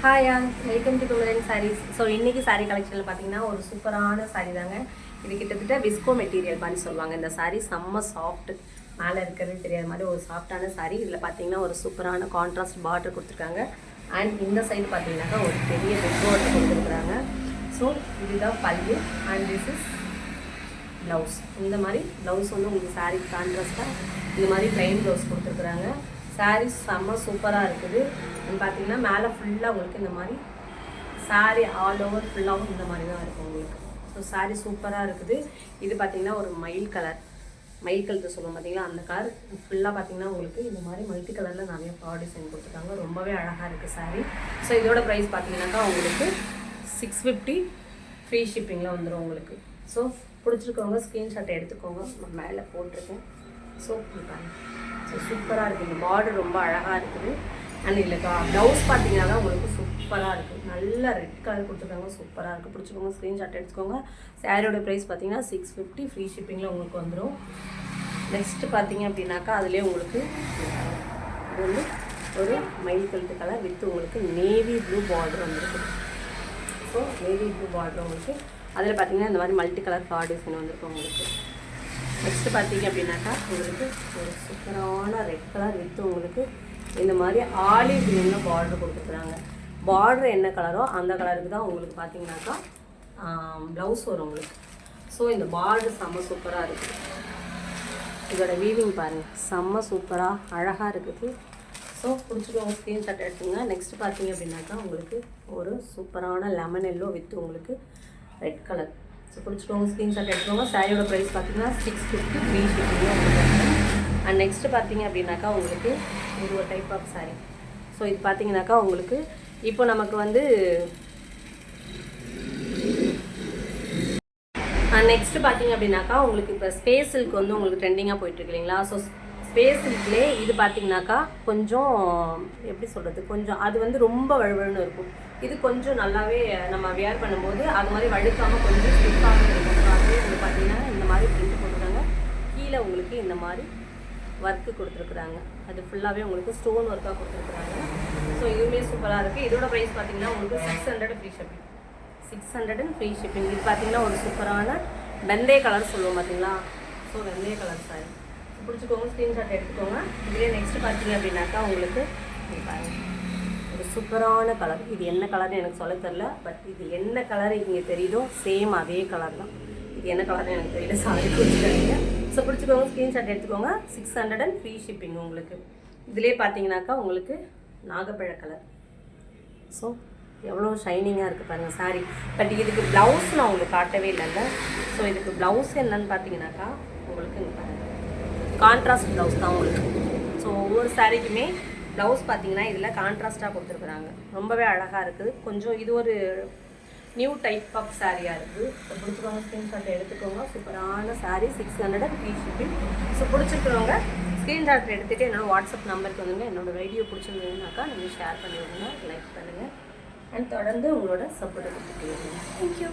Hi all welcome to Kumaran saris. So இன்றைக்கி சாரீ கலெக்ஷனில் பார்த்தீங்கன்னா ஒரு சூப்பரான சாரீ தாங்க. இது கிட்டத்தட்ட விஸ்கோ மெட்டீரியல் மாதிரி சொல்லுவாங்க. இந்த சாரீ செம்ம சாஃப்ட், மேலே இருக்கிறது தெரியாத மாதிரி ஒரு சாஃப்டான சாரீ. இதில் பார்த்தீங்கன்னா ஒரு சூப்பரான கான்ட்ராஸ்ட் பார்டர் கொடுத்துருக்காங்க. அண்ட் இந்த சைடு பார்த்தீங்கன்னாக்கா ஒரு பெரிய ரெட் பார்டர் கொடுத்துருக்குறாங்க. ஸோ இதுதான் பல்லு அண்ட் திஸ் இஸ் ப்ளவுஸ். இந்த மாதிரி ப்ளவுஸ் வந்து உங்களுக்கு சாரீ கான்ட்ராஸ்ட்டாக இந்த மாதிரி ப்ளைன் ப்ளவுஸ் கொடுத்துருக்குறாங்க. சாரீஸ் செம்ம சூப்பராக இருக்குது. பார்த்தீங்கன்னா மேலே ஃபுல்லாக உங்களுக்கு இந்த மாதிரி சாரீ ஆல் ஓவர் ஃபுல்லாகவும் இந்த மாதிரி தான் இருக்கும் உங்களுக்கு. ஸோ சாரீ சூப்பராக இருக்குது. இது பார்த்தீங்கன்னா ஒரு மயில் கலர் சொல்லுவோம் பார்த்தீங்களா, அந்த கலர் ஃபுல்லாக பார்த்தீங்கன்னா உங்களுக்கு இந்த மாதிரி மல்டி கலரில் நிறைய ஃப்ளார் டிசைன் கொடுத்துருக்காங்க. ரொம்பவே அழகாக இருக்குது சாரீ. ஸோ இதோட ப்ரைஸ் பார்த்தீங்கன்னாக்கா உங்களுக்கு 650 ஃப்ரீ ஷிப்பிங்கில் வந்துடும் உங்களுக்கு. ஸோ பிடிச்சிருக்கவங்க ஸ்க்ரீன்ஷாட்டை எடுத்துக்கோங்க, நான் மேலே போட்டிருக்கேன். ஸோ ஸோ சூப்பராக இருக்குது. இந்த பார்டர் ரொம்ப அழகாக இருக்குது. அண்ட் இதில் ப்ளவுஸ் பார்த்தீங்கன்னா உங்களுக்கு சூப்பராக இருக்குது. நல்ல ரெட் கலர் கொடுத்துருக்காங்க, சூப்பராக இருக்குது. பிடிச்சிக்கோங்க ஸ்க்ரீன்ஷாட் எடுத்துக்கோங்க. சாரியோட ப்ரைஸ் பார்த்தீங்கன்னா 650 ஃப்ரீ ஷிப்பிங்கில் உங்களுக்கு வந்துடும். நெக்ஸ்ட்டு பார்த்தீங்க அப்படின்னாக்கா அதுலேயே உங்களுக்கு இது வந்து ஒரு மயில் கழுத்து கலர் வித் உங்களுக்கு நேவி ப்ளூ பார்டர் வந்துருக்கு. ஸோ நேவி ப்ளூ பார்டர் உங்களுக்கு அதில் பார்த்தீங்கன்னா இந்த மாதிரி மல்டி கலர் ஃப்ளார் டிசைன் வந்துருக்கு உங்களுக்கு. நெக்ஸ்ட்டு பார்த்தீங்க அப்படின்னாக்கா உங்களுக்கு ஒரு சூப்பரான ரெட் கலர் வித் உங்களுக்கு இந்த மாதிரி ஆலிவ் க்ரீனில் பார்டர் கொடுத்துருக்குறாங்க. பார்டர் என்ன கலரோ அந்த கலருக்கு தான் உங்களுக்கு பார்த்தீங்கன்னாக்கா ப்ளவுஸ் வரும் உங்களுக்கு. ஸோ இந்த பார்டர் செம்ம சூப்பராக இருக்குது. இதோட வீவிங் பாருங்கள், செம்ம சூப்பராக அழகாக இருக்குது. ஸோ பிடிச்சிக்கோங்க ஸ்க்ரீன்ஷாட் எடுத்துங்க. நெக்ஸ்ட்டு பார்த்தீங்க அப்படின்னாக்கா உங்களுக்கு ஒரு சூப்பரான லெமன் எல்லோ வித் உங்களுக்கு ரெட் கலர். ஸோ பிடிச்சிக்கோங்க ஸ்க்ரீன்ஷாட் எடுத்துக்கோங்க. சாரியோட ப்ரைஸ் பார்த்தீங்கன்னா 650 ஃப்ரீ ஷிப்பிங்கில் உங்களுக்கு. அண்ட் நெக்ஸ்ட்டு பார்த்தீங்க அப்படின்னாக்கா உங்களுக்கு இது ஒரு டைப் ஆஃப் சாரீ. ஸோ இது பார்த்தீங்கன்னாக்கா உங்களுக்கு இப்போ நமக்கு வந்து நெக்ஸ்ட்டு பார்த்தீங்க அப்படின்னாக்கா உங்களுக்கு இப்போ ஸ்பேஸ் சில்க் வந்து உங்களுக்கு ட்ரெண்டிங்காக போயிட்டுருக்கு இல்லைங்களா. ஸோ ஸ்பேஸ் சில்க்லேயே இது பார்த்தீங்கன்னாக்கா கொஞ்சம் எப்படி சொல்கிறது, கொஞ்சம் அது வந்து ரொம்ப வழுவழுன்னு இருக்கும். இது கொஞ்சம் நல்லாவே நம்ம வியர் பண்ணும்போது அது மாதிரி வழுக்காமல் கொஞ்சம் ஸ்டிஃபாக இருக்கும். ஸோ அதுவே உங்களுக்கு பார்த்தீங்கன்னா இந்த மாதிரி பிரிண்ட் போட்டுருக்காங்க. கீழே உங்களுக்கு இந்த மாதிரி ஒர்க்கு கொடுத்துருக்குறாங்க. அது ஃபுல்லாகவே உங்களுக்கு ஸ்டோன் ஒர்க்காக கொடுத்துருக்குறாங்க. ஸோ இதுவுமே சூப்பராக இருக்குது. இதோட ப்ரைஸ் பார்த்தீங்கன்னா உங்களுக்கு 600 ஃப்ரீ ஷிப்பிங். 600 free shipping. இது பார்த்தீங்கன்னா ஒரு சூப்பரான வெந்தய கலர் சொல்லுவோம் பார்த்தீங்களா. ஸோ வெந்தய கலர் சாரி பிடிச்சிக்கோங்க, ஸ்க்ரீன்ஷாட் எடுத்துக்கோங்க. இதுலேயே நெக்ஸ்ட்டு பார்த்தீங்க அப்படின்னாக்கா உங்களுக்கு ஒரு சூப்பரான கலர். இது என்ன கலர்னு எனக்கு சொல்ல தெரில, பட் இது என்ன கலர் இங்கே தெரியுதோ சேம் அதே கலர் தான். இது என்ன கலர்னு எனக்கு தெரியல, சாரி பிடிச்சிக்காதீங்க. ஸோ பிடிச்சிக்கோங்க ஸ்க்ரீன்ஷாட் எடுத்துக்கோங்க. 600 ஃப்ரீ ஷிப்பிங் உங்களுக்கு. இதிலே பார்த்தீங்கன்னாக்கா உங்களுக்கு நாகப்பழ கலர். ஸோ எவ்வளோ ஷைனிங்காக இருக்குது பாருங்கள் சாரி. பட் இதுக்கு ப்ளவுஸ் நான் உங்களுக்கு காட்டவே இல்லைல்ல. ஸோ இதுக்கு ப்ளவுஸ் என்னன்னு பார்த்தீங்கன்னாக்கா உங்களுக்கு இங்கே பாருங்கள் கான்ட்ராஸ்ட் ப்ளவுஸ் தான் உங்களுக்கு. ஸோ ஒவ்வொரு சாரீக்குமே ப்ளவுஸ் பார்த்தீங்கன்னா இதில் கான்ட்ராஸ்ட்டாக கொடுத்துருக்குறாங்க. ரொம்பவே அழகாக இருக்குது. கொஞ்சம் இது ஒரு நியூ டைப் ஆஃப் சாரியாக இருக்குது. ஸோ பிடிச்சிக்கோங்க ஸ்க்ரீன்ஷாட் எடுத்துக்கோங்க. சூப்பரான சாரீ 600 ஃப்ரீ ஷிப்பிங். ஸோ பிடிச்சிருக்கிறவங்க ஸ்க்ரீன்ஷாட் எடுத்துகிட்டு என்னோடய வாட்ஸ்அப் நம்பருக்கு வந்துங்க. என்னோடய வீடியோ பிடிச்சிருந்ததுனாக்கா நீங்கள் ஷேர் பண்ணி விடுங்க, லைக் பண்ணுங்கள். அண்ட் தொடர்ந்து உங்களோட சப்போர்ட்டை கொடுத்துட்டு. தேங்க்யூ.